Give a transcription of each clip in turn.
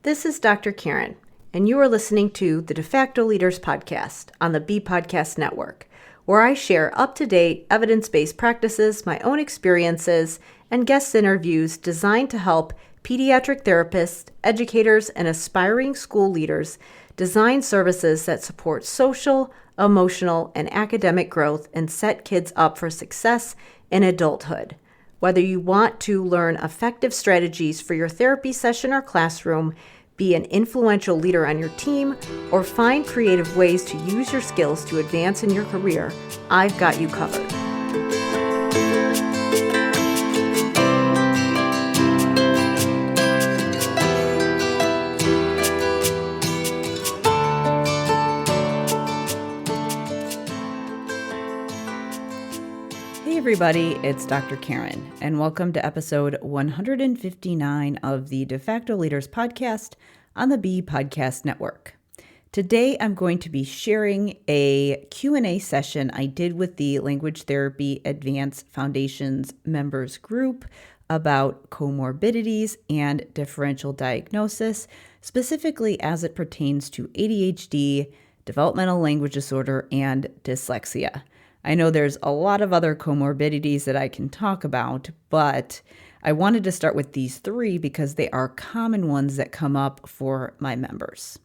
This is Dr. Karen, and you are listening to the Facto Leaders podcast on the B Podcast Network, where I share up-to-date, evidence-based practices, my own experiences, and guest interviews designed to help pediatric therapists, educators, and aspiring school leaders design services that support social, emotional, and academic growth and set kids up for success in adulthood. Whether you want to learn effective strategies for your therapy session or classroom, be an influential leader on your team, or find creative ways to use your skills to advance in your career, I've got you covered. Hey everybody, it's Dr. Karen, and welcome to episode 159 of the De Facto Leaders podcast on the B Podcast Network. Today I'm going to be sharing a Q&A session I did with the Language Therapy Advanced Foundations members group about comorbidities and differential diagnosis, specifically as it pertains to ADHD, developmental language disorder, and dyslexia. I know there's a lot of other comorbidities that I can talk about, but I wanted to start with these three because they are common ones that come up for my members.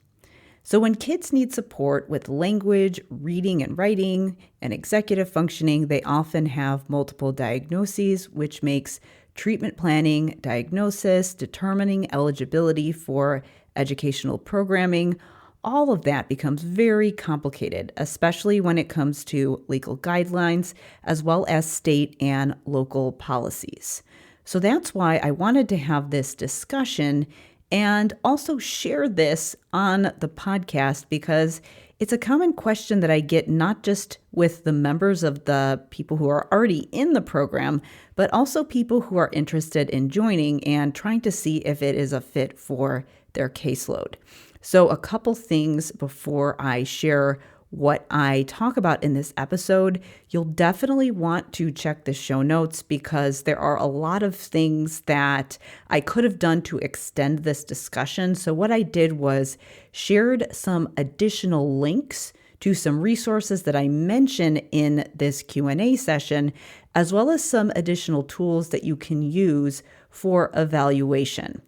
So when kids need support with language, reading and writing, and executive functioning, they often have multiple diagnoses, which makes treatment planning, diagnosis, determining eligibility for educational programming, all of that becomes very complicated, especially when it comes to legal guidelines, as well as state and local policies. So that's why I wanted to have this discussion and also share this on the podcast, because it's a common question that I get not just with the members of the people who are already in the program, but also people who are interested in joining and trying to see if it is a fit for their caseload. So a couple things before I share what I talk about in this episode. You'll definitely want to check the show notes because there are a lot of things that I could have done to extend this discussion. So what I did was shared some additional links to some resources that I mention in this Q&A session, as well as some additional tools that you can use for evaluation.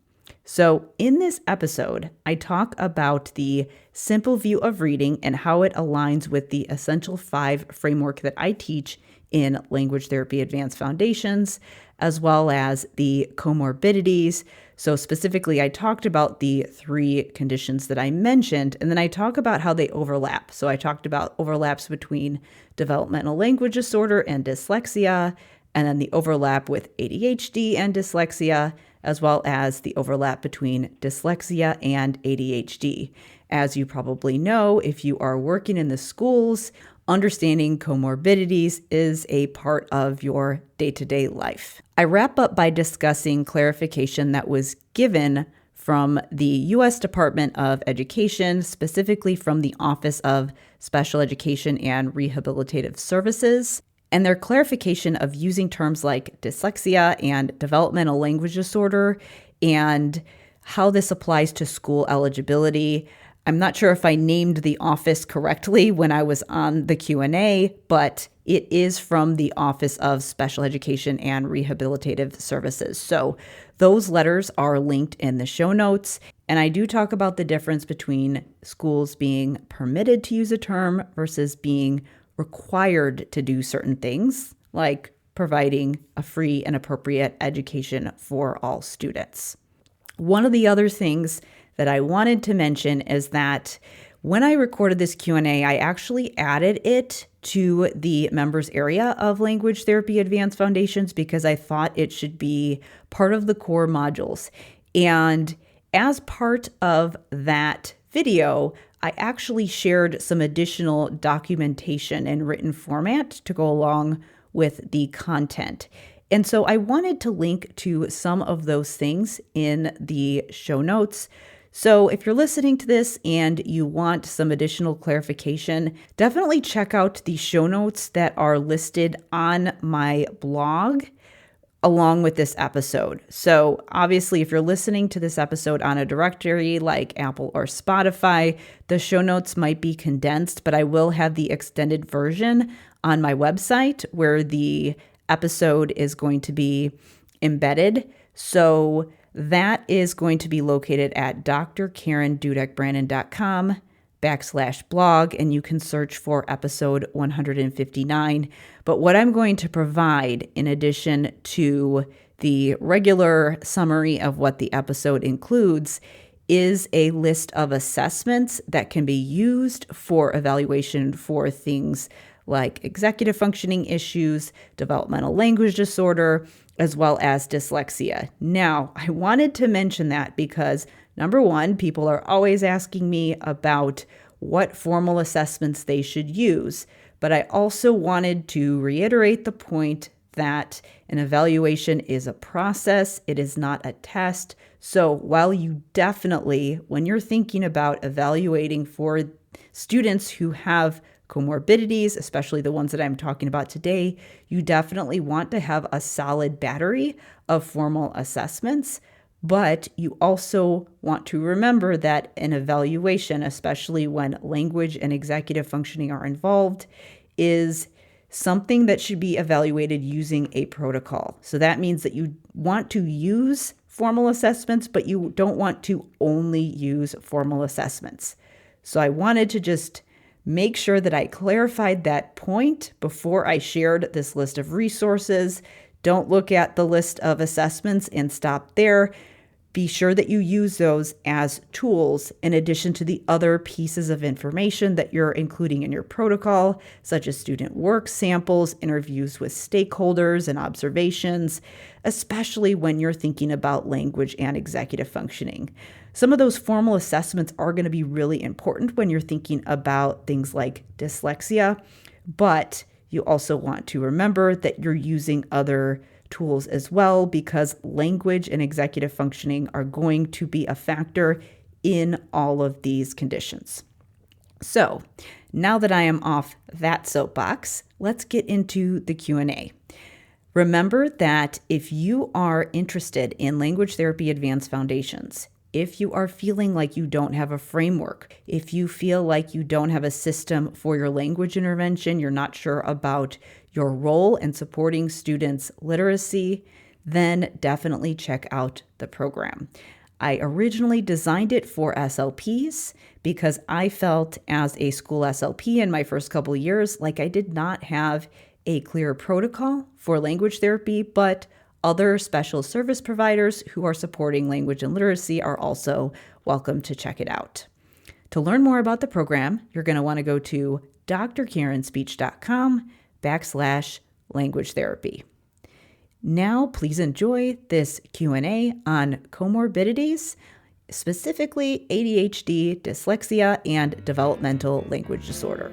So in this episode, I talk about the simple view of reading and how it aligns with the Essential 5 framework that I teach in Language Therapy Advanced Foundations, as well as the comorbidities. So specifically, I talked about the three conditions that I mentioned, and then I talk about how they overlap. So I talked about overlaps between developmental language disorder and dyslexia, and then the overlap with ADHD and dyslexia, as well as the overlap between dyslexia and ADHD. As you probably know, if you are working in the schools, understanding comorbidities is a part of your day-to-day life. I wrap up by discussing clarification that was given from the U.S. Department of Education, specifically from the Office of Special Education and Rehabilitative Services, and their clarification of using terms like dyslexia and developmental language disorder and how this applies to school eligibility. I'm not sure if I named the office correctly when I was on the Q&A, but it is from the Office of Special Education and Rehabilitative Services. So those letters are linked in the show notes. And I do talk about the difference between schools being permitted to use a term versus being required to do certain things, like providing a free and appropriate education for all students. One of the other things that I wanted to mention is that when I recorded this Q&A, I actually added it to the members area of Language Therapy Advanced Foundations because I thought it should be part of the core modules. And as part of that video, I actually shared some additional documentation in written format to go along with the content. And so I wanted to link to some of those things in the show notes. So if you're listening to this and you want some additional clarification, definitely check out the show notes that are listed on my blog along with this episode. So obviously, if you're listening to this episode on a directory like Apple or Spotify, the show notes might be condensed, but I will have the extended version on my website where the episode is going to be embedded. So that is going to be located at drkarendudek-brannan.com/blog, and you can search for episode 159. But what I'm going to provide, in addition to the regular summary of what the episode includes, is a list of assessments that can be used for evaluation for things like executive functioning issues, developmental language disorder, as well as dyslexia. Now, I wanted to mention that because, number one, people are always asking me about what formal assessments they should use, but I also wanted to reiterate the point that an evaluation is a process, it is not a test. So while you definitely, when you're thinking about evaluating for students who have comorbidities, especially the ones that I'm talking about today, you definitely want to have a solid battery of formal assessments, but you also want to remember that an evaluation, especially when language and executive functioning are involved, is something that should be evaluated using a protocol. So that means that you want to use formal assessments, but you don't want to only use formal assessments. So I wanted to just make sure that I clarified that point before I shared this list of resources. Don't look at the list of assessments and stop there. Be sure that you use those as tools in addition to the other pieces of information that you're including in your protocol, such as student work samples, interviews with stakeholders, and observations, especially when you're thinking about language and executive functioning. Some of those formal assessments are going to be really important when you're thinking about things like dyslexia, but you also want to remember that you're using other tools as well, because language and executive functioning are going to be a factor in all of these conditions. So now that I am off that soapbox, let's get into the Q&A. Remember that if you are interested in Language Therapy Advanced Foundations, if you are feeling like you don't have a framework, if you feel like you don't have a system for your language intervention, you're not sure about your role in supporting students' literacy, then definitely check out the program. I originally designed it for SLPs because I felt as a school SLP in my first couple of years like I did not have a clear protocol for language therapy, but other special service providers who are supporting language and literacy are also welcome to check it out. To learn more about the program, you're going to want to go to drkarenspeech.com/language therapy. Now, please enjoy this Q&A on comorbidities, specifically ADHD, dyslexia, and developmental language disorder.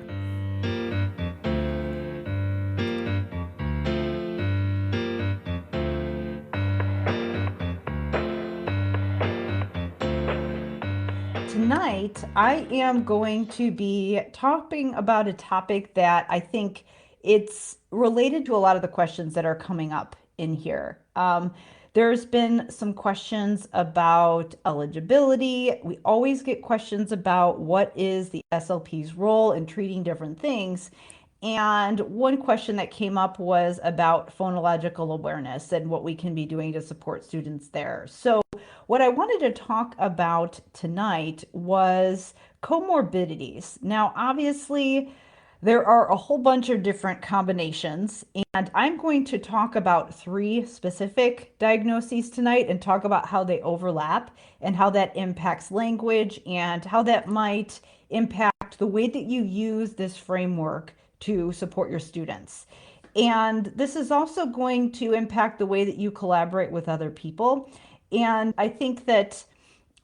Tonight, I am going to be talking about a topic that I think it's related to a lot of the questions that are coming up in here. There's been some questions about eligibility. We always get questions about what is the SLP's role in treating different things. And one question that came up was about phonological awareness and what we can be doing to support students there. So what I wanted to talk about tonight was comorbidities. Now, obviously, there are a whole bunch of different combinations, and I'm going to talk about 3 specific diagnoses tonight and talk about how they overlap and how that impacts language and how that might impact the way that you use this framework to support your students. And this is also going to impact the way that you collaborate with other people. And I think that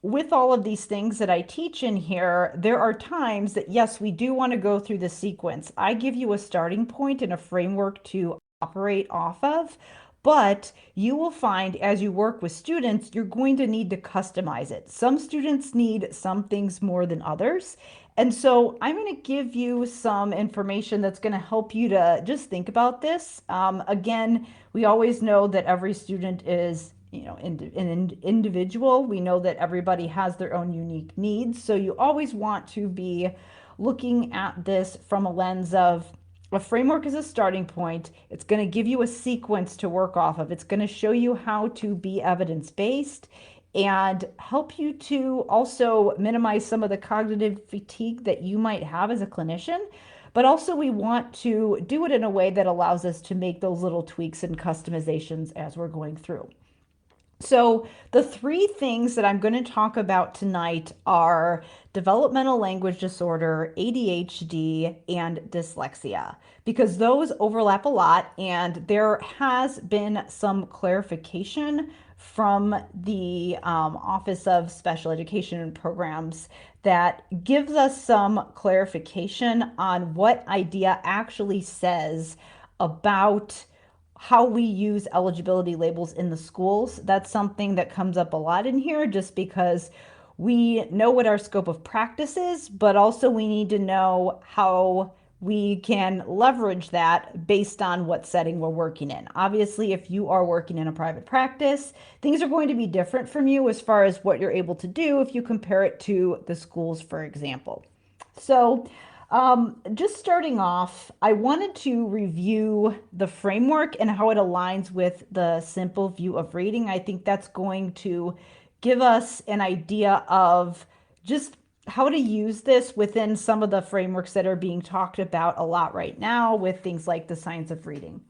with all of these things that I teach in here, there are times that, yes, we do want to go through the sequence. I give you a starting point and a framework to operate off of, But you will find as you work with students, you're going to need to customize it. Some students need some things more than others. And so I'm going to give you some information that's going to help you to just think about this. Again, we always know that every student is, an individual. We know that everybody has their own unique needs. So you always want to be looking at this from a lens of a framework is a starting point. It's going to give you a sequence to work off of. It's going to show you how to be evidence-based and help you to also minimize some of the cognitive fatigue that you might have as a clinician. But also we want to do it in a way that allows us to make those little tweaks and customizations as we're going through. So the three things that I'm going to talk about tonight are developmental language disorder, ADHD, and dyslexia, because those overlap a lot, and there has been some clarification from the Office of Special Education and Programs that gives us some clarification on what IDEA actually says about how we use eligibility labels in the schools. That's something that comes up a lot in here just because we know what our scope of practice is, but also we need to know how we can leverage that based on what setting we're working in. Obviously, if you are working in a private practice, things are going to be different from you as far as what you're able to do if you compare it to the schools, for example. So just starting off, I wanted to review the framework and how it aligns with the simple view of reading. I think that's going to give us an idea of just how to use this within some of the frameworks that are being talked about a lot right now with things like the science of reading.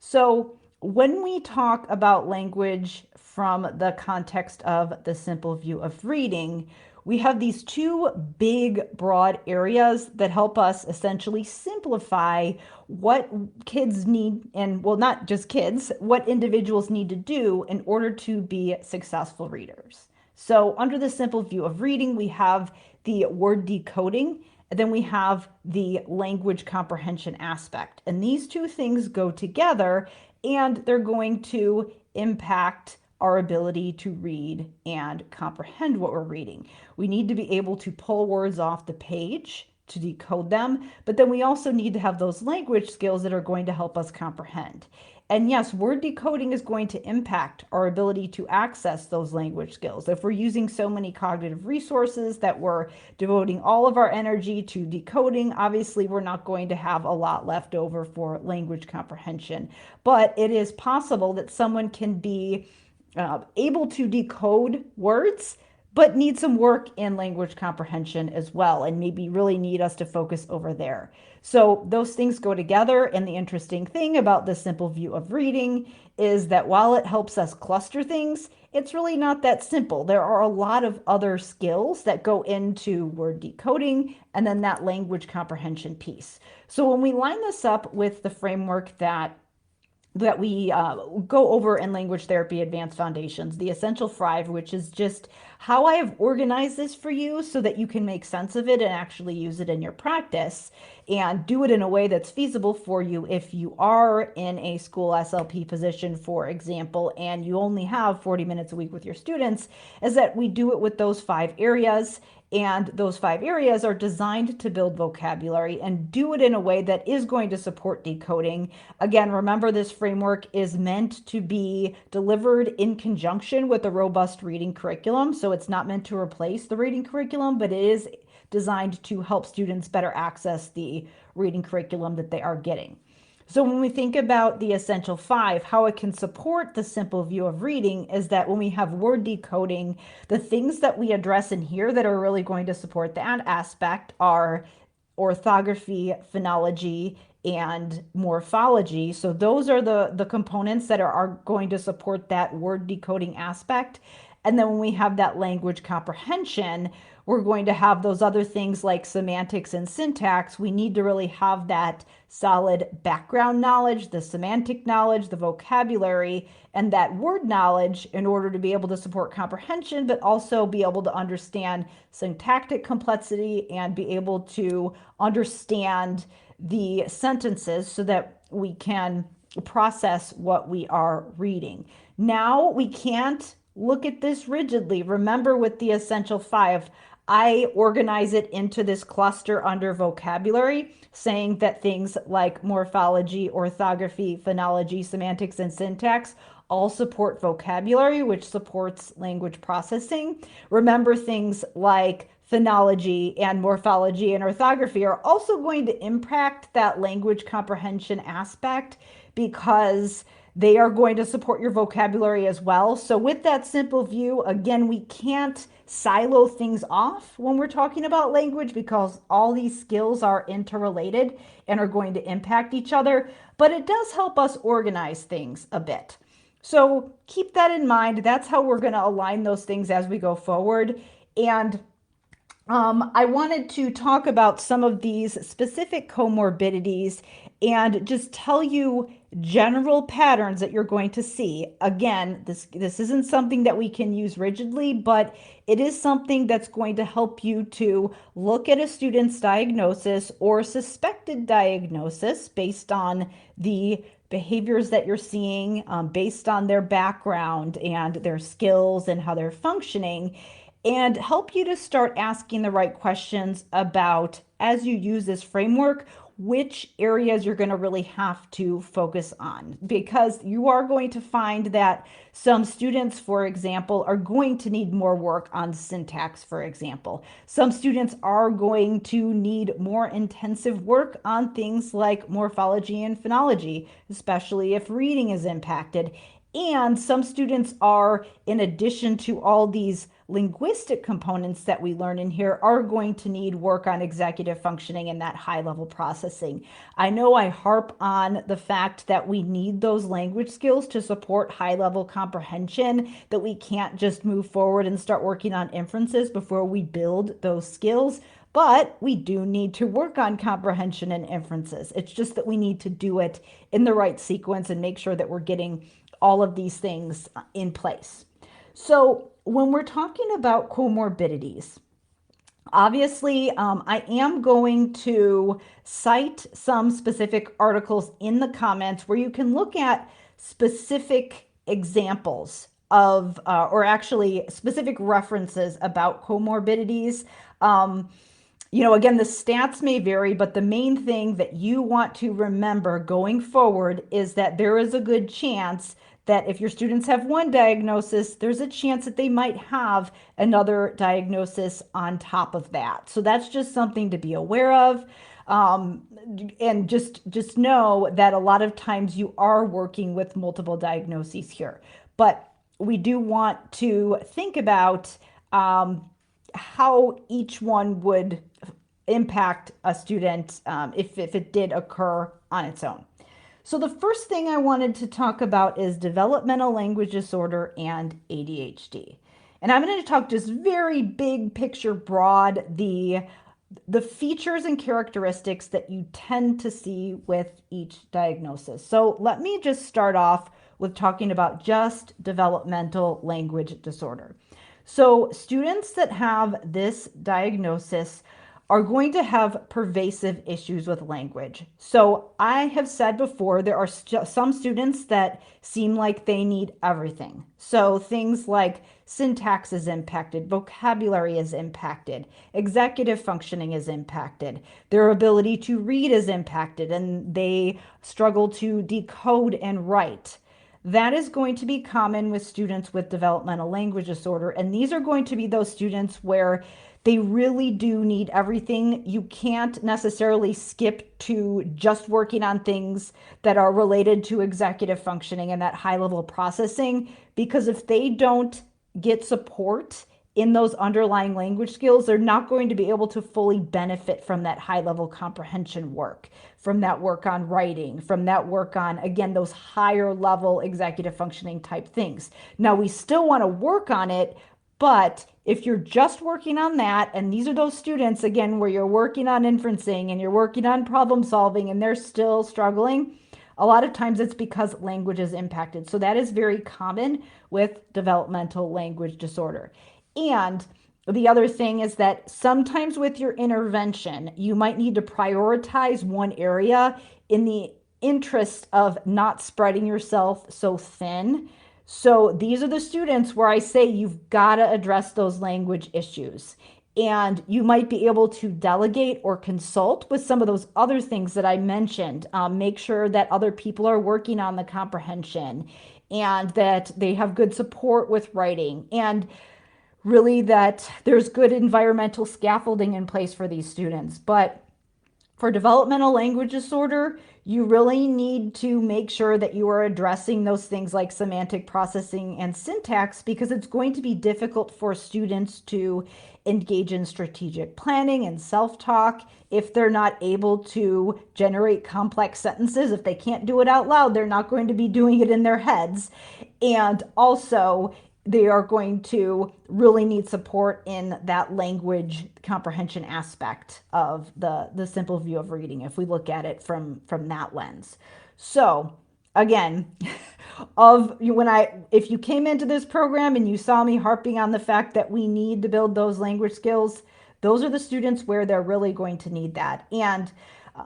So when we talk about language from the context of the simple view of reading, we have these two big, broad areas that help us essentially simplify what kids need, and well, not just kids, what individuals need to do in order to be successful readers. So under the simple view of reading, we have the word decoding, and then we have the language comprehension aspect. And these two things go together, and they're going to impact our ability to read and comprehend what we're reading. We need to be able to pull words off the page to decode them, but then we also need to have those language skills that are going to help us comprehend. And yes, word decoding is going to impact our ability to access those language skills. If we're using so many cognitive resources that we're devoting all of our energy to decoding, obviously we're not going to have a lot left over for language comprehension. But it is possible that someone can be able to decode words, but need some work in language comprehension as well, and maybe really need us to focus over there. So those things go together, and the interesting thing about the simple view of reading is that while it helps us cluster things, it's really not that simple. There are a lot of other skills that go into word decoding and then that language comprehension piece. So when we line this up with the framework that we go over in Language Therapy Advanced Foundations, the Essential Five, which is just how I have organized this for you so that you can make sense of it and actually use it in your practice and do it in a way that's feasible for you if you are in a school SLP position, for example, and you only have 40 minutes a week with your students, is that we do it with those 5 areas. And those 5 areas are designed to build vocabulary and do it in a way that is going to support decoding. Again, remember this framework is meant to be delivered in conjunction with a robust reading curriculum. So it's not meant to replace the reading curriculum, but it is designed to help students better access the reading curriculum that they are getting. So when we think about the Essential Five, how it can support the simple view of reading is that when we have word decoding, the things that we address in here that are really going to support that aspect are orthography, phonology, and morphology. So those are the components that are going to support that word decoding aspect. And then when we have that language comprehension, we're going to have those other things like semantics and syntax. We need to really have that solid background knowledge, the semantic knowledge, the vocabulary, and that word knowledge in order to be able to support comprehension, but also be able to understand syntactic complexity and be able to understand the sentences so that we can process what we are reading. Now we can't look at this rigidly. Remember, with the Essential Five, I organize it into this cluster under vocabulary, saying that things like morphology, orthography, phonology, semantics, and syntax all support vocabulary, which supports language processing. Remember, things like phonology and morphology and orthography are also going to impact that language comprehension aspect because they are going to support your vocabulary as well. So with that simple view, again, we can't silo things off when we're talking about language because all these skills are interrelated and are going to impact each other, but it does help us organize things a bit. So keep that in mind. That's how we're going to align those things as we go forward. And I wanted to talk about some of these specific comorbidities and just tell you general patterns that you're going to see. Again, this isn't something that we can use rigidly, but it is something that's going to help you to look at a student's diagnosis or suspected diagnosis based on the behaviors that you're seeing, based on their background and their skills and how they're functioning, and help you to start asking the right questions about, as you use this framework, which areas you're going to really have to focus on. Because you are going to find that some students, for example, are going to need more work on syntax, for example. Some students are going to need more intensive work on things like morphology and phonology, especially if reading is impacted. And some students are, in addition to all these linguistic components that we learn in here, are going to need work on executive functioning and that high level processing. I know I harp on the fact that we need those language skills to support high level comprehension, that we can't just move forward and start working on inferences before we build those skills. But we do need to work on comprehension and inferences. It's just that we need to do it in the right sequence and make sure that we're getting all of these things in place. So when we're talking about comorbidities, obviously, I am going to cite some specific articles in the comments where you can look at specific examples of, or actually specific references about comorbidities. Again, the stats may vary, but the main thing that you want to remember going forward is that there is a good chance that if your students have one diagnosis, there's a chance that they might have another diagnosis on top of that. So that's just something to be aware of. And just know that a lot of times you are working with multiple diagnoses here. But we do want to think about how each one would impact a student if it did occur on its own. So the first thing I wanted to talk about is developmental language disorder and ADHD. And I'm going to talk just very big picture, broad, the features and characteristics that you tend to see with each diagnosis. So let me just start off with talking about just developmental language disorder. So students that have this diagnosis are going to have pervasive issues with language. So I have said before, there are some students that seem like they need everything. So things like syntax is impacted, vocabulary is impacted, executive functioning is impacted, their ability to read is impacted, and they struggle to decode and write. That is going to be common with students with developmental language disorder. And these are going to be those students where they really do need everything. You can't necessarily skip to just working on things that are related to executive functioning and that high level processing, because if they don't get support in those underlying language skills, they're not going to be able to fully benefit from that high level comprehension work, from that work on writing, from that work on, again, those higher level executive functioning type things. Now, we still want to work on it, but if you're just working on that, and these are those students, again, where you're working on inferencing and you're working on problem solving and they're still struggling, a lot of times it's because language is impacted. So that is very common with developmental language disorder. And the other thing is that sometimes with your intervention, you might need to prioritize one area in the interest of not spreading yourself so thin. So these are the students where I say you've got to address those language issues. And you might be able to delegate or consult with some of those other things that I mentioned. Make sure that other people are working on the comprehension and that they have good support with writing, and really that there's good environmental scaffolding in place for these students. But for developmental language disorder, you really need to make sure that you are addressing those things like semantic processing and syntax, because it's going to be difficult for students to engage in strategic planning and self-talk if they're not able to generate complex sentences. If they can't do it out loud, they're not going to be doing it in their heads. And also, they are going to really need support in that language comprehension aspect of the simple view of reading, if we look at it from that lens. So again, if you came into this program and you saw me harping on the fact that we need to build those language skills, those are the students where they're really going to need that. And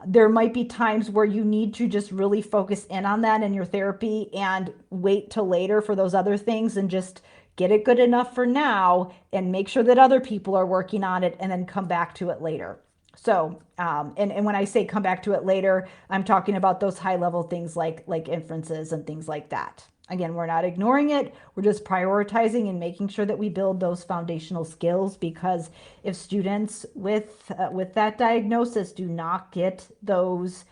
there might be times where you need to just really focus in on that in your therapy and wait till later for those other things, and just get it good enough for now and make sure that other people are working on it, and then come back to it later. So, and when I say come back to it later, I'm talking about those high level things like inferences and things like that. Again, we're not ignoring it. We're just prioritizing and making sure that we build those foundational skills, because if students with that diagnosis do not get those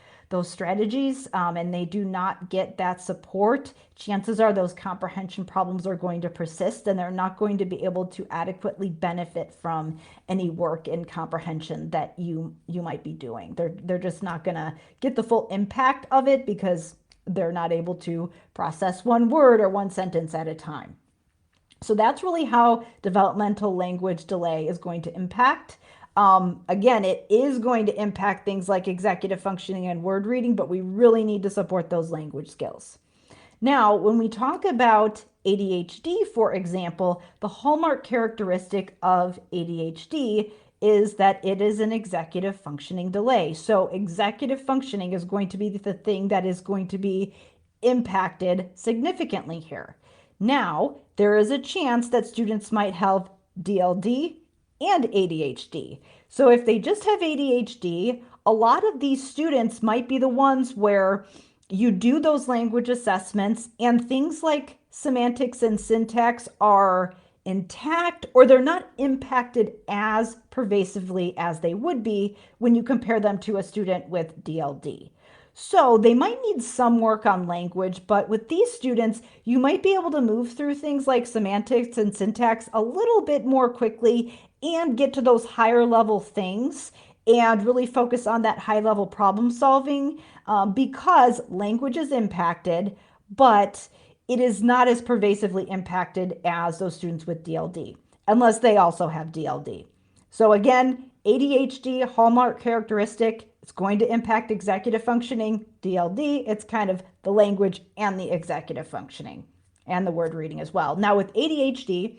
strategies, and they do not get that support, chances are those comprehension problems are going to persist, and they're not going to be able to adequately benefit from any work in comprehension that you might be doing. They're just not going to get the full impact of it, because they're not able to process one word or one sentence at a time. So that's really how developmental language delay is going to impact. Again, it is going to impact things like executive functioning and word reading, but we really need to support those language skills. Now, when we talk about ADHD, for example, the hallmark characteristic of ADHD is that it is an executive functioning delay. So executive functioning is going to be the thing that is going to be impacted significantly here. Now, there is a chance that students might have DLD and ADHD. So if they just have ADHD, a lot of these students might be the ones where you do those language assessments and things like semantics and syntax are intact, or they're not impacted as pervasively as they would be when you compare them to a student with DLD. So they might need some work on language, but with these students, you might be able to move through things like semantics and syntax a little bit more quickly and get to those higher level things and really focus on that high level problem solving, because language is impacted, but it is not as pervasively impacted as those students with DLD, unless they also have DLD. So again, ADHD, hallmark characteristic, it's going to impact executive functioning. DLD, it's kind of the language and the executive functioning and the word reading as well. Now with ADHD,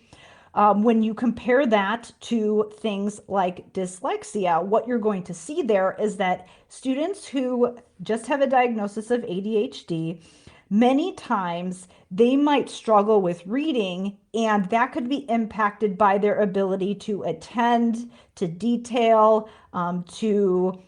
when you compare that to things like dyslexia, what you're going to see there is that students who just have a diagnosis of ADHD, many times they might struggle with reading, and that could be impacted by their ability to attend, to detail, to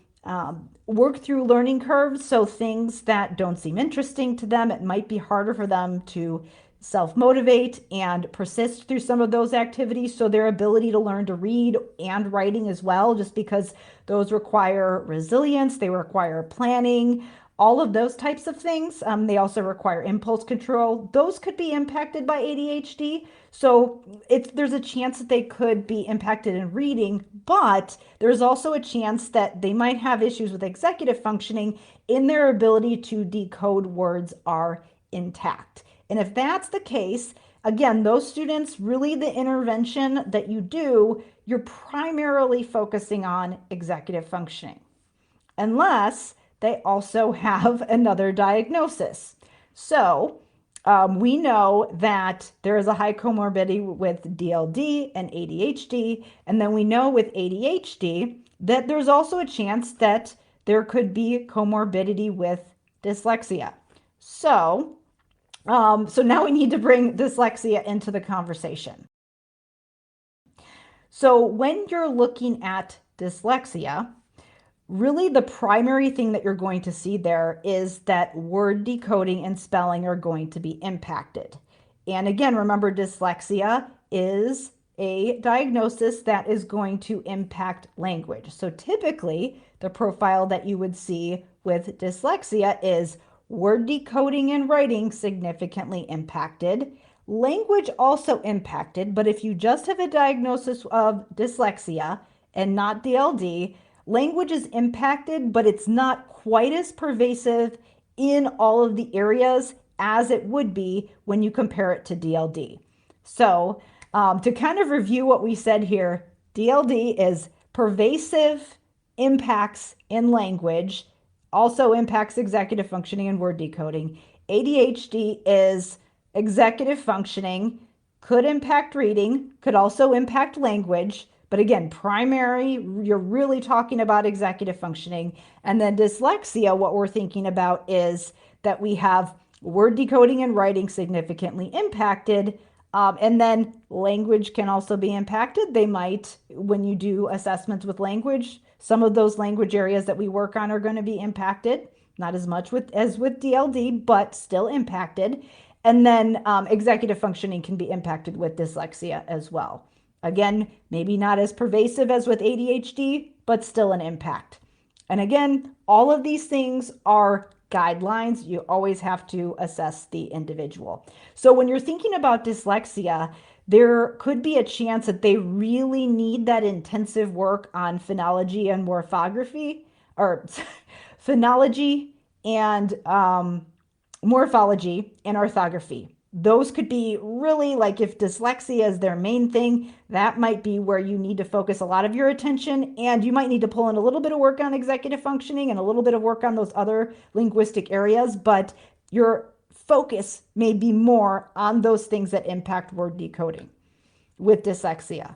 work through learning curves. So things that don't seem interesting to them, it might be harder for them to self-motivate and persist through some of those activities. So their ability to learn to read and writing as well, just because those require resilience, they require planning, all of those types of things. They also require impulse control. Those could be impacted by ADHD. So there's a chance that they could be impacted in reading, but there's also a chance that they might have issues with executive functioning in their ability to decode words are intact. And if that's the case, again, those students, really the intervention that you do, you're primarily focusing on executive functioning, unless they also have another diagnosis. So we know that there is a high comorbidity with DLD and ADHD, and then we know with ADHD that there's also a chance that there could be comorbidity with dyslexia. So now we need to bring dyslexia into the conversation. So when you're looking at dyslexia, really the primary thing that you're going to see there is that word decoding and spelling are going to be impacted. And again, remember, dyslexia is a diagnosis that is going to impact language. So typically, the profile that you would see with dyslexia is word decoding and writing significantly impacted, language also impacted, but if you just have a diagnosis of dyslexia and not DLD, language is impacted, but it's not quite as pervasive in all of the areas as it would be when you compare it to DLD. So to kind of review what we said here, DLD is pervasive impacts in language, also impacts executive functioning and word decoding. ADHD is executive functioning, could impact reading, could also impact language. But again, primary, you're really talking about executive functioning. And then dyslexia, what we're thinking about is that we have word decoding and writing significantly impacted. And then language can also be impacted. They might, when you do assessments with language, some of those language areas that we work on are going to be impacted, not as much as with DLD, but still impacted. And then executive functioning can be impacted with dyslexia as well. Again, maybe not as pervasive as with ADHD, but still an impact. And again, all of these things are guidelines. You always have to assess the individual. So when you're thinking about dyslexia, there could be a chance that they really need that intensive work on phonology and morphography, or phonology and morphology and orthography. Those could be really, like, if dyslexia is their main thing, that might be where you need to focus a lot of your attention, and you might need to pull in a little bit of work on executive functioning and a little bit of work on those other linguistic areas, but your focus may be more on those things that impact word decoding with dyslexia,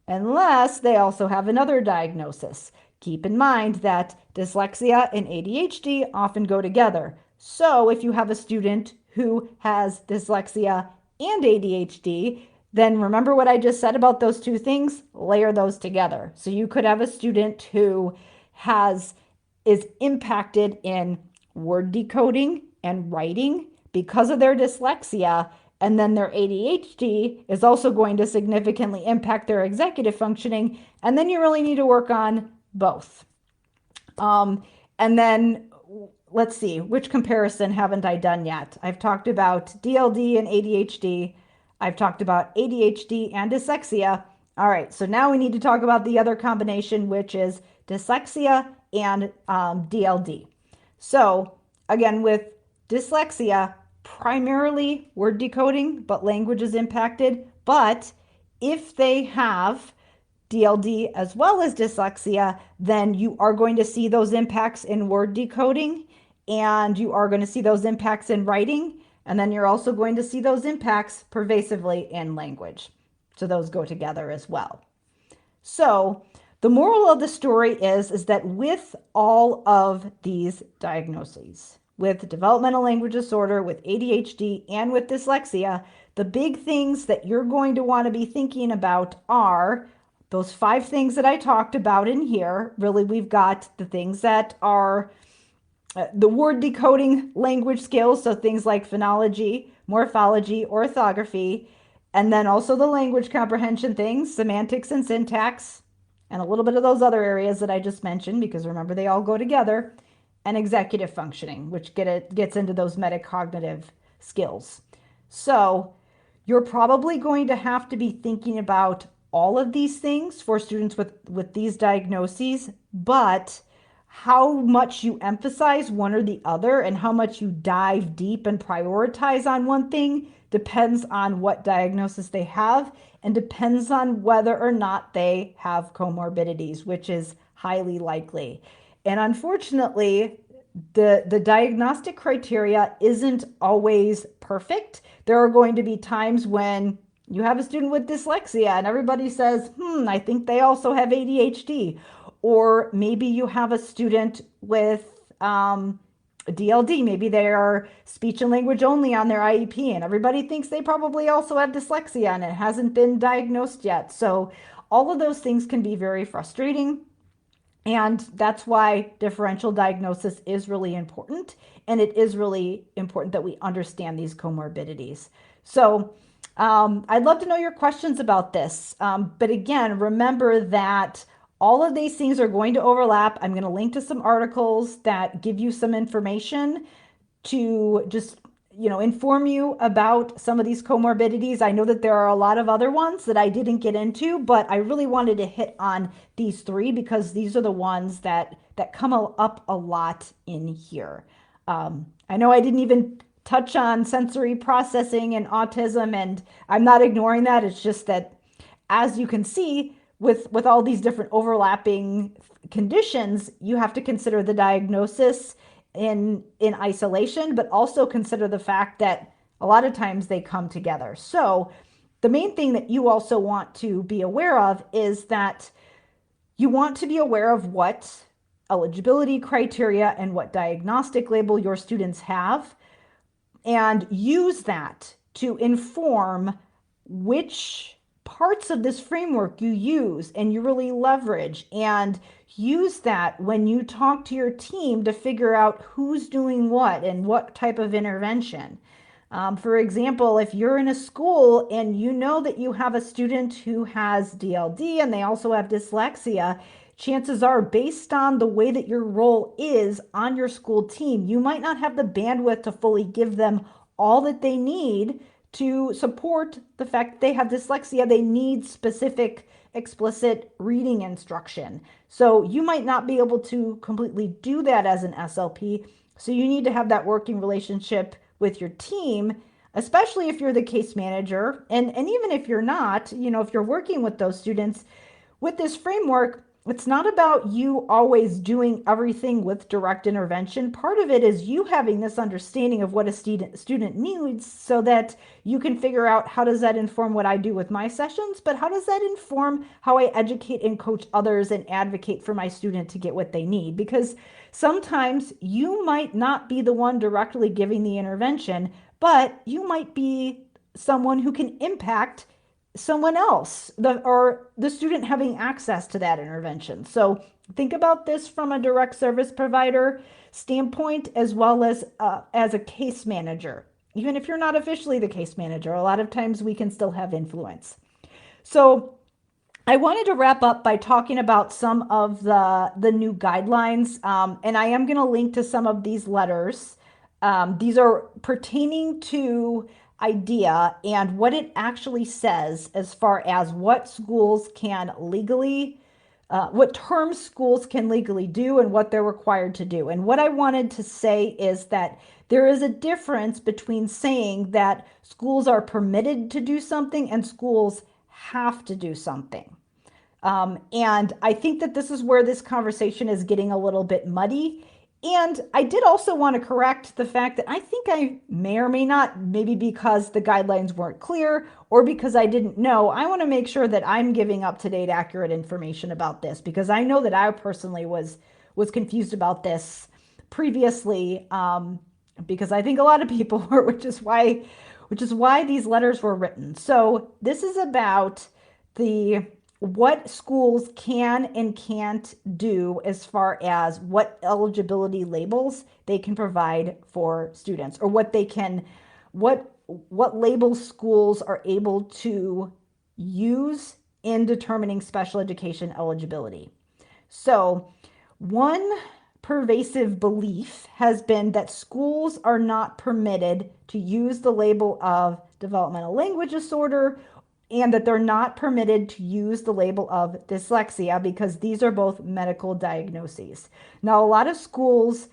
unless they also have another diagnosis. Keep in mind that dyslexia and ADHD often go together. So if you have a student who has dyslexia and ADHD, then remember what I just said about those two things, layer those together. So you could have a student who is impacted in word decoding and writing because of their dyslexia, and then their ADHD is also going to significantly impact their executive functioning, and then you really need to work on both. And then let's see, which comparison haven't I done yet? I've talked about DLD and ADHD. I've talked about ADHD and dyslexia. All right, so now we need to talk about the other combination, which is dyslexia and DLD. So again, with dyslexia, primarily word decoding, but language is impacted. But if they have DLD as well as dyslexia, then you are going to see those impacts in word decoding, and you are going to see those impacts in writing, and then you're also going to see those impacts pervasively in language. So those go together as well. So the moral of the story is that with all of these diagnoses, with developmental language disorder, with ADHD, and with dyslexia, the big things that you're going to want to be thinking about are those 5 things that I talked about in here. Really, we've got the things that are the word decoding language skills, so things like phonology, morphology, orthography, and then also the language comprehension things, semantics and syntax, and a little bit of those other areas that I just mentioned, because remember, they all go together, and executive functioning, which gets into those metacognitive skills. So you're probably going to have to be thinking about all of these things for students with these diagnoses, but how much you emphasize one or the other and how much you dive deep and prioritize on one thing depends on what diagnosis they have and depends on whether or not they have comorbidities, which is highly likely. And unfortunately, the diagnostic criteria isn't always perfect. There are going to be times when you have a student with dyslexia and everybody says, I think they also have ADHD. Or maybe you have a student with DLD, maybe they are speech and language only on their IEP, and everybody thinks they probably also have dyslexia and it hasn't been diagnosed yet. So all of those things can be very frustrating. And that's why differential diagnosis is really important. And it is really important that we understand these comorbidities. So I'd love to know your questions about this. But again, remember that all of these things are going to overlap. I'm going to link to some articles that give you some information to just inform you about some of these comorbidities. I know that there are a lot of other ones that I didn't get into, but I really wanted to hit on these three because these are the ones that come up a lot in here. I know I didn't even touch on sensory processing and autism, and I'm not ignoring that. It's just that, as you can see, with all these different overlapping conditions, you have to consider the diagnosis in isolation, but also consider the fact that a lot of times they come together. So the main thing that you also want to be aware of is that you want to be aware of what eligibility criteria and what diagnostic label your students have, and use that to inform which parts of this framework you use and you really leverage, and use that when you talk to your team to figure out who's doing what and what type of intervention. For example, if you're in a school and you know that you have a student who has DLD and they also have dyslexia, chances are, based on the way that your role is on your school team, you might not have the bandwidth to fully give them all that they need to support the fact that they have dyslexia. They need specific, explicit reading instruction. So you might not be able to completely do that as an SLP. So you need to have that working relationship with your team, especially if you're the case manager. And even if you're not, if you're working with those students with this framework, it's not about you always doing everything with direct intervention. Part of it is you having this understanding of what a student needs so that you can figure out how does that inform what I do with my sessions, but how does that inform how I educate and coach others and advocate for my student to get what they need? Because sometimes you might not be the one directly giving the intervention, but you might be someone who can impact someone else, or the student having access to that intervention. So think about this from a direct service provider standpoint, as well as a case manager. Even if you're not officially the case manager, a lot of times we can still have influence. So I wanted to wrap up by talking about some of the new guidelines, and I am going to link to some of these letters. These are pertaining to IDEA and what it actually says as far as what schools can legally, what terms schools can legally do and what they're required to do. And what I wanted to say is that there is a difference between saying that schools are permitted to do something and schools have to do something. And I think that this is where this conversation is getting a little bit muddy. And I did also want to correct the fact that I think I may or may not, maybe because the guidelines weren't clear or because I didn't know, I want to make sure that I'm giving up-to-date, accurate information about this, because I know that I personally was confused about this previously, because I think a lot of people were, which is why these letters were written. So this is about what schools can and can't do as far as what eligibility labels they can provide for students, or what labels schools are able to use in determining special education eligibility. So one pervasive belief has been that schools are not permitted to use the label of developmental language disorder, and that they're not permitted to use the label of dyslexia because these are both medical diagnoses. Now, a lot of schools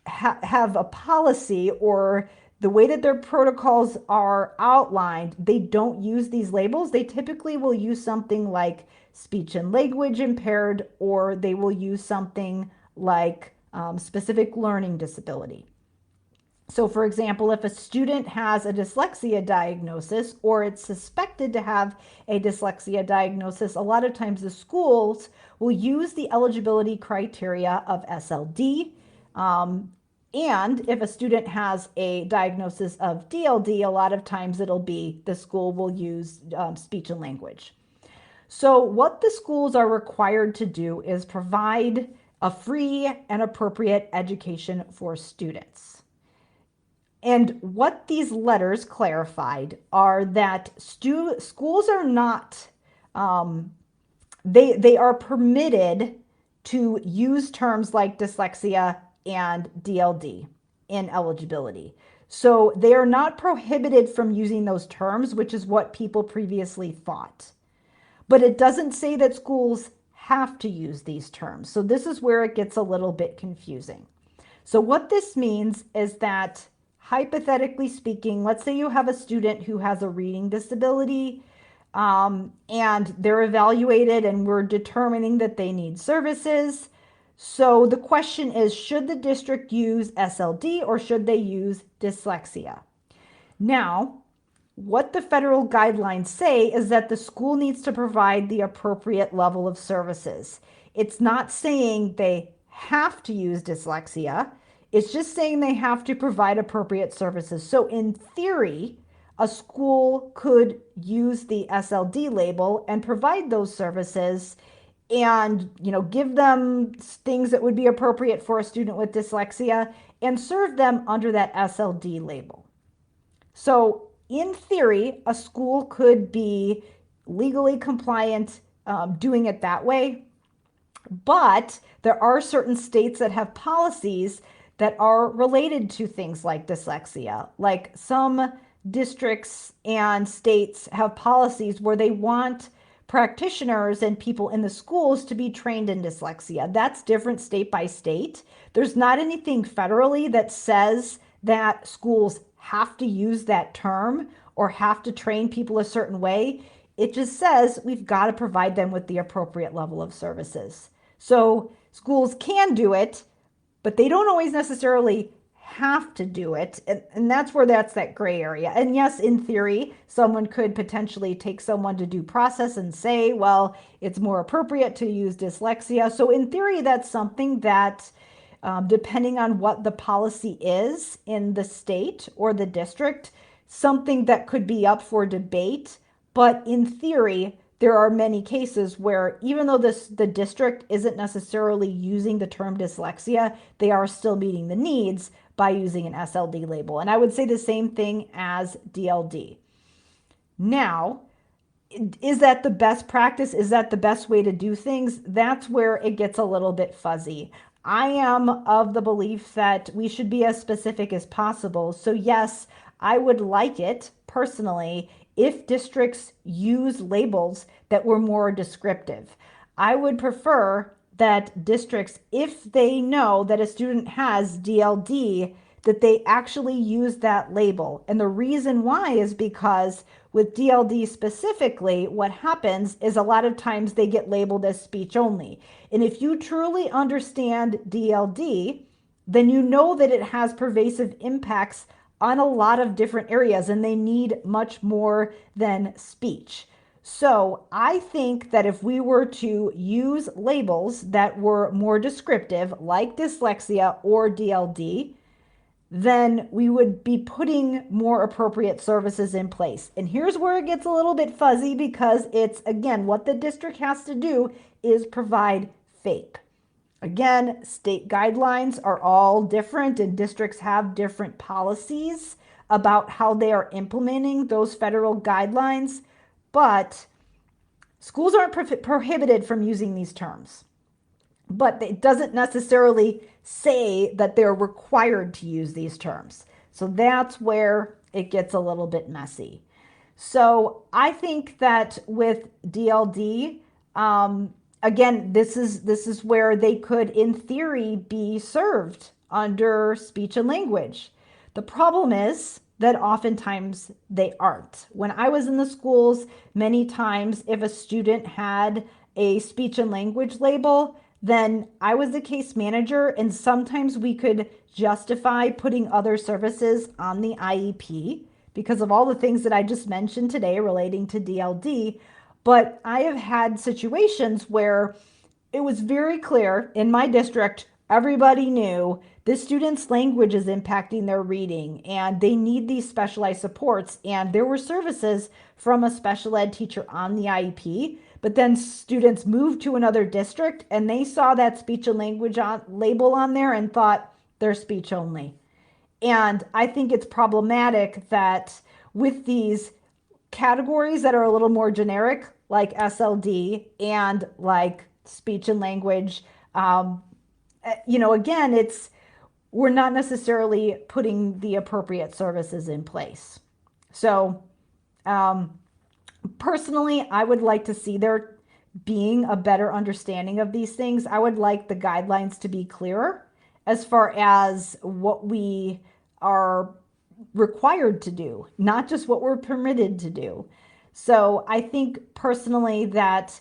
have a policy, or the way that their protocols are outlined, they don't use these labels. They typically will use something like speech and language impaired, or they will use something like specific learning disability. So for example, if a student has a dyslexia diagnosis, or it's suspected to have a dyslexia diagnosis, a lot of times the schools will use the eligibility criteria of SLD, And if a student has a diagnosis of DLD, a lot of times it'll be the school will use speech and language. So, what the schools are required to do is provide a free and appropriate education for students. And what these letters clarified are that schools are not, they are permitted to use terms like dyslexia and DLD in eligibility. So they are not prohibited from using those terms, which is what people previously thought. But it doesn't say that schools have to use these terms. So this is where it gets a little bit confusing. So what this means is that, hypothetically speaking, let's say you have a student who has a reading disability, and they're evaluated and we're determining that they need services. So the question is, should the district use SLD or should they use dyslexia? Now, what the federal guidelines say is that the school needs to provide the appropriate level of services. It's not saying they have to use dyslexia. It's just saying they have to provide appropriate services. So in theory, a school could use the SLD label and provide those services and give them things that would be appropriate for a student with dyslexia and serve them under that SLD label. So in theory, a school could be legally compliant doing it that way, but there are certain states that have policies that are related to things like dyslexia. Like some districts and states have policies where they want practitioners and people in the schools to be trained in dyslexia. That's different state by state. There's not anything federally that says that schools have to use that term or have to train people a certain way. It just says we've got to provide them with the appropriate level of services. So schools can do it, but they don't always necessarily have to do it. And that's where that's that gray area. And yes, in theory, someone could potentially take someone to due process and say, well, it's more appropriate to use dyslexia. So in theory, that's something that, depending on what the policy is in the state or the district, something that could be up for debate. But in theory, there are many cases where even though the district isn't necessarily using the term dyslexia, they are still meeting the needs by using an SLD label. And I would say the same thing as DLD. Now, is that the best practice? Is that the best way to do things? That's where it gets a little bit fuzzy. I am of the belief that we should be as specific as possible. So yes, I would like it personally if districts use labels that were more descriptive. I would prefer that districts, if they know that a student has DLD, that they actually use that label. And the reason why is because with DLD specifically, what happens is a lot of times they get labeled as speech only. And if you truly understand DLD, then you know that it has pervasive impacts on a lot of different areas, and they need much more than speech. So I think that if we were to use labels that were more descriptive, like dyslexia or DLD, then we would be putting more appropriate services in place. And here's where it gets a little bit fuzzy because it's, again, what the district has to do is provide FAPE. Again, state guidelines are all different and districts have different policies about how they are implementing those federal guidelines, but schools aren't prohibited from using these terms. But it doesn't necessarily say that they're required to use these terms. So that's where it gets a little bit messy. So I think that with DLD, again, this is where they could, in theory, be served under speech and language. The problem is that oftentimes they aren't. When I was in the schools, many times if a student had a speech and language label, then I was the case manager, and sometimes we could justify putting other services on the IEP because of all the things that I just mentioned today relating to DLD. But I have had situations where it was very clear in my district, everybody knew this student's language is impacting their reading and they need these specialized supports. And there were services from a special ed teacher on the IEP, but then students moved to another district and they saw that speech and language label on there and thought they're speech only. And I think it's problematic that with these categories that are a little more generic, like SLD and like speech and language, again, we're not necessarily putting the appropriate services in place. So, personally, I would like to see there being a better understanding of these things. I would like the guidelines to be clearer as far as what we are required to do, not just what we're permitted to do. So I think personally that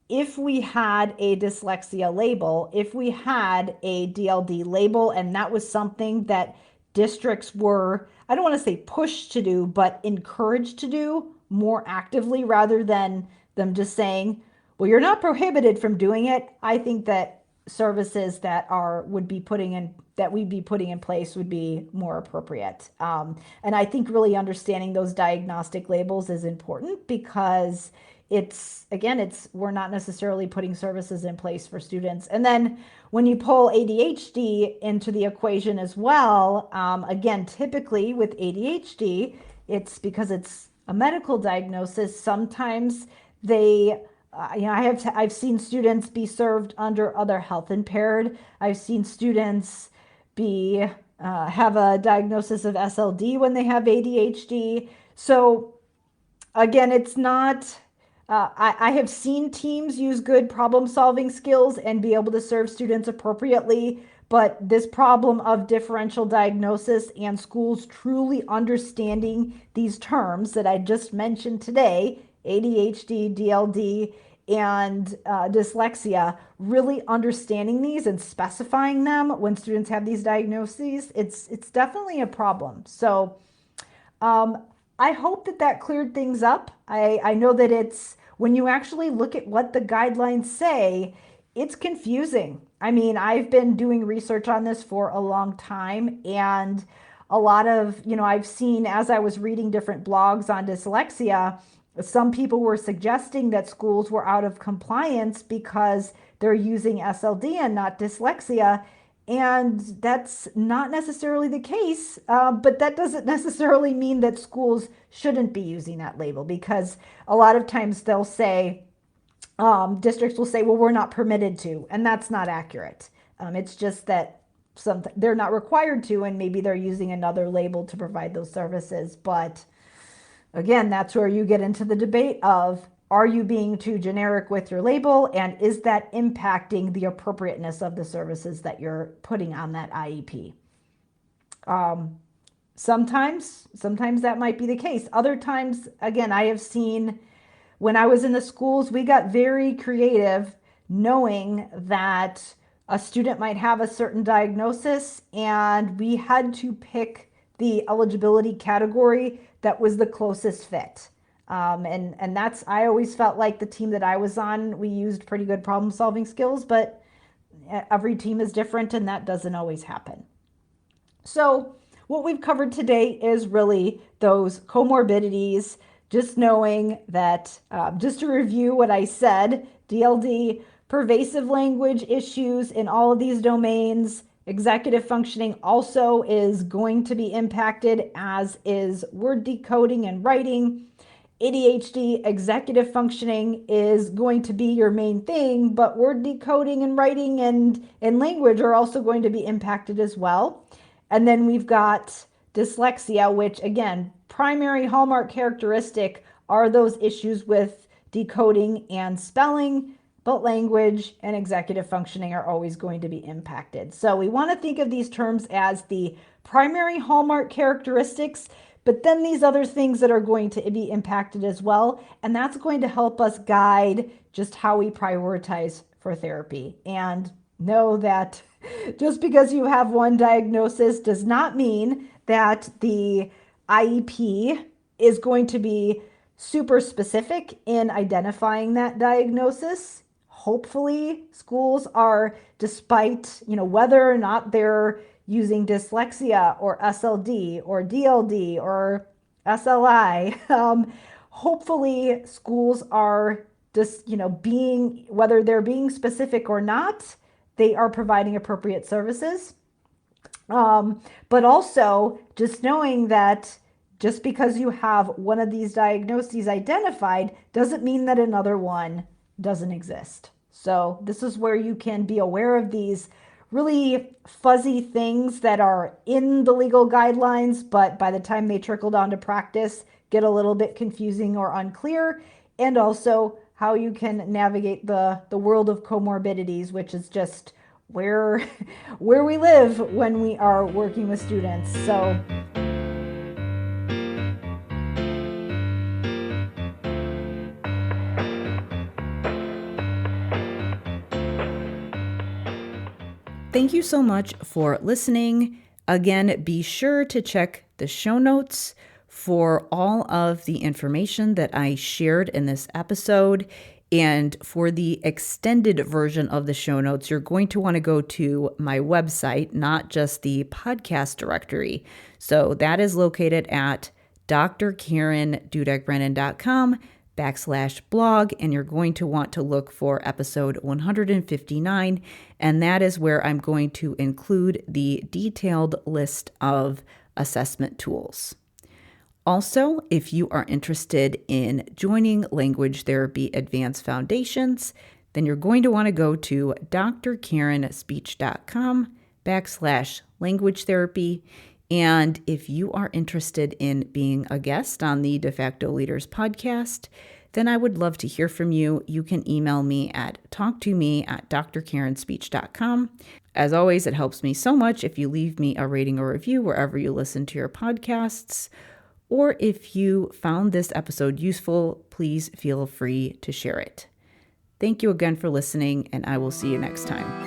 if we had a dyslexia label, if we had a DLD label, and that was something that districts were, I don't want to say pushed to do, but encouraged to do more actively rather than them just saying, well, you're not prohibited from doing it. I think that services that we'd be putting in place would be more appropriate. And I think really understanding those diagnostic labels is important because we're not necessarily putting services in place for students. And then when you pull ADHD into the equation as well, again, typically with ADHD, it's because it's a medical diagnosis. Sometimes I've seen students be served under other health impaired. I've seen students have a diagnosis of SLD when they have ADHD. So again, it's not. I have seen teams use good problem-solving skills and be able to serve students appropriately, but this problem of differential diagnosis and schools truly understanding these terms that I just mentioned today, ADHD, DLD, and dyslexia, really understanding these and specifying them when students have these diagnoses, it's definitely a problem. So I hope that cleared things up. I know that when you actually look at what the guidelines say, it's confusing. I mean, I've been doing research on this for a long time, and a lot of, I've seen as I was reading different blogs on dyslexia, some people were suggesting that schools were out of compliance because they're using SLD and not dyslexia. And that's not necessarily the case, but that doesn't necessarily mean that schools shouldn't be using that label, because a lot of times they'll say, districts will say, well, we're not permitted to, and that's not accurate. It's just that they're not required to, and maybe they're using another label to provide those services. But again, that's where you get into the debate of, are you being too generic with your label, and is that impacting the appropriateness of the services that you're putting on that IEP? Sometimes that might be the case. Other times, again, I have seen when I was in the schools, we got very creative knowing that a student might have a certain diagnosis, and we had to pick the eligibility category that was the closest fit. And that's, I always felt like the team that I was on, we used pretty good problem solving skills, but every team is different and that doesn't always happen. So what we've covered today is really those comorbidities, just knowing that, just to review what I said, DLD, pervasive language issues in all of these domains. Executive functioning also is going to be impacted, as is word decoding and writing. ADHD, executive functioning is going to be your main thing, but word decoding and writing and language are also going to be impacted as well. And then we've got dyslexia, which again, primary hallmark characteristic are those issues with decoding and spelling, but language and executive functioning are always going to be impacted. So we want to think of these terms as the primary hallmark characteristics, but then these other things that are going to be impacted as well. And that's going to help us guide just how we prioritize for therapy. And know that just because you have one diagnosis does not mean that the IEP is going to be super specific in identifying that diagnosis. hopefully schools are, despite, whether or not they're using dyslexia or SLD or DLD or SLI, hopefully schools are just, whether they're being specific or not, they are providing appropriate services. But also just knowing that just because you have one of these diagnoses identified doesn't mean that another one doesn't exist. So this is where you can be aware of these really fuzzy things that are in the legal guidelines, but by the time they trickle down to practice, get a little bit confusing or unclear, and also how you can navigate the world of comorbidities, which is just where we live when we are working with students. So thank you so much for listening. Again, be sure to check the show notes for all of the information that I shared in this episode. And for the extended version of the show notes, you're going to want to go to my website, not just the podcast directory. So that is located at drkarendudek-brannan.com/blog, and you're going to want to look for episode 159, and that is where I'm going to include the detailed list of assessment tools. Also, if you are interested in joining Language Therapy Advanced Foundations, then you're going to want to go to drkarenspeech.com/language therapy. And if you are interested in being a guest on the De Facto Leaders podcast, then I would love to hear from you. You can email me at talktome@drkarenspeech.com. As always, it helps me so much if you leave me a rating or review wherever you listen to your podcasts. Or if you found this episode useful, please feel free to share it. Thank you again for listening, and I will see you next time.